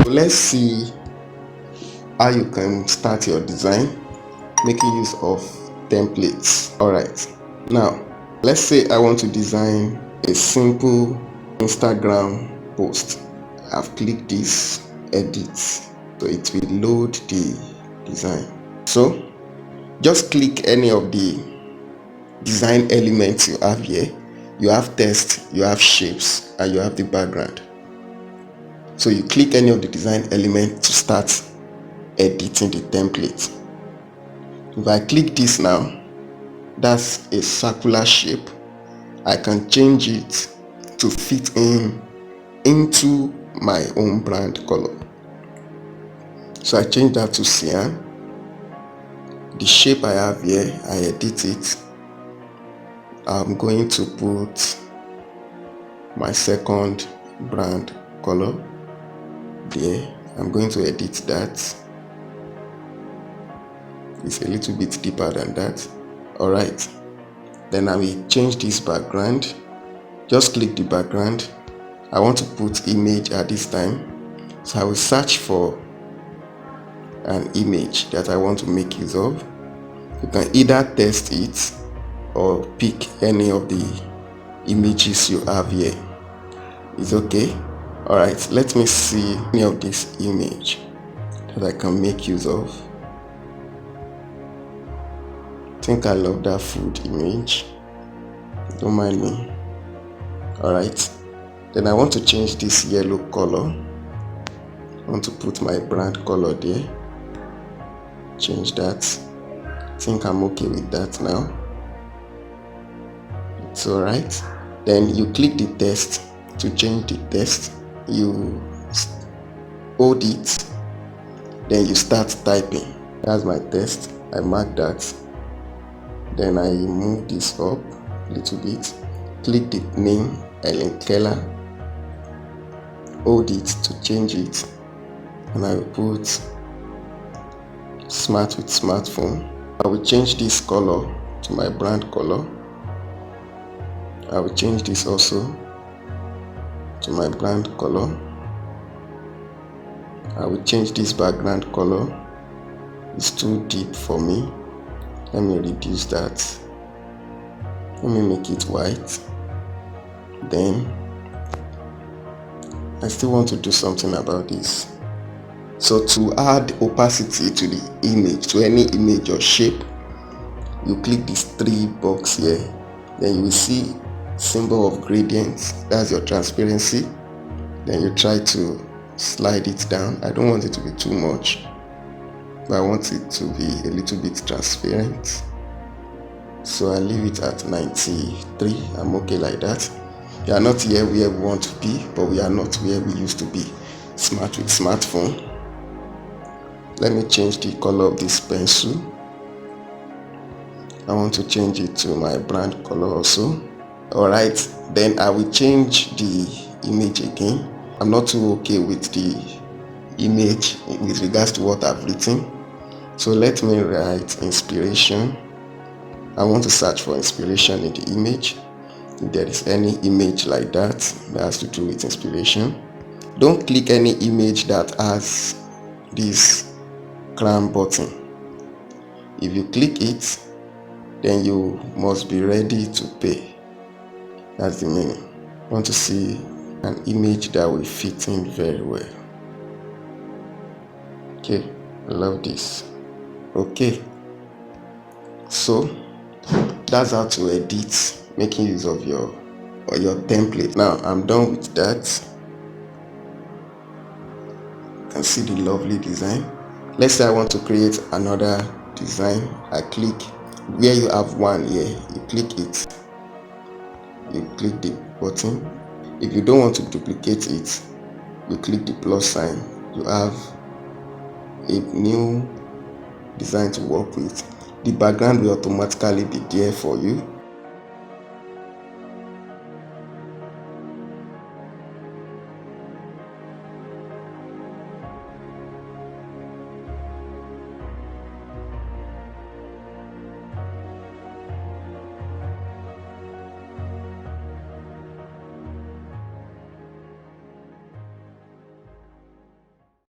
Let's see how you can start your design making use of templates. Alright, now let's say I want to design a simple Instagram post. I've clicked this edit, so it will load the design. So just click any of the design elements you have here. You have text, you have shapes, and you have the background. So you click any of the design elements to start editing the template. If I click this now, that's a circular shape. I can change it to fit into my own brand color. So I change that to cyan. The shape I have here, I edit it. I'm going to put my second brand color there. I'm going to edit that. It's a little bit deeper than that. Alright, then I will change this background. Just click the background. I want to put image at this time, so I will search for an image that I want to make use of. You can either test it or pick any of the images you have here. It's okay. Alright, let me see any of this image that I can make use of. I think I love that food image. Don't mind me. Alright, then I want to change this yellow color. I want to put my brand color there. Change that. I think I'm okay with that now. It's alright. Then you click the text to change the text. You hold it, then you start typing. That's my text. I mark that. Then I move this up a little bit. Click the name Ellen Keller. Hold it to change it, and I will put smart with smartphone. I will change this color to my brand color. I will change this also to my brand color. I will change this background color. It's too deep for me. Let me reduce that. Let me make it white. Then I still want to do something about this. So to add opacity to the image, to any image or shape, you click these three boxes here. Then you will see symbol of gradient. That's your transparency. Then you try to slide it down. I don't want it to be too much, but I want it to be a little bit transparent. So I leave it at 93. I'm okay like that. We are not here where we want to be, but we are not where we used to be. Smart with smartphone. Let me change the color of this pencil. I want to change it to my brand color also. Alright, then I will change the image again. I'm not too okay with the image with regards to what I've written. So let me write inspiration. I want to search for inspiration in the image. If there is any image like that has to do with inspiration. Don't click any image that has this crown button. If you click it, then you must be ready to pay. That's the meaning. I want to see an image that will fit in very well. Okay, I love this. Okay, so that's how to edit making use of your template. Now I'm done with that. You can see the lovely design. Let's say I want to create another design. I click where you have one here, you click it, you click the button. If you don't want to duplicate it, you click the plus sign. You have a new design to work with. The background will automatically be there for you.